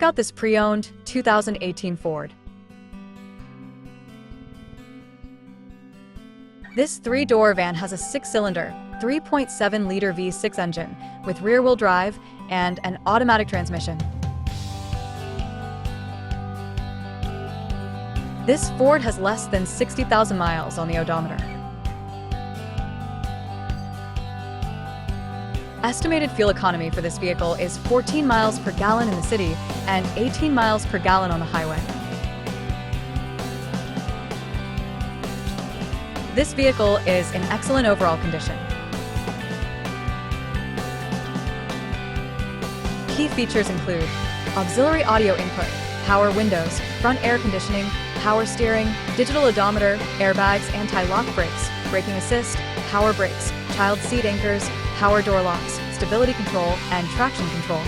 Got this pre-owned 2018 Ford. This three-door van has a six-cylinder, 3.7-liter V6 engine with rear-wheel drive and an automatic transmission. This Ford has less than 60,000 miles on the odometer. Estimated fuel economy for this vehicle is 14 miles per gallon in the city and 18 miles per gallon on the highway. This vehicle is in excellent overall condition. Key features include auxiliary audio input, power windows, front air conditioning, power steering, digital odometer, airbags, anti-lock brakes, braking assist, power brakes, child seat anchors, power door locks, stability control, and traction control.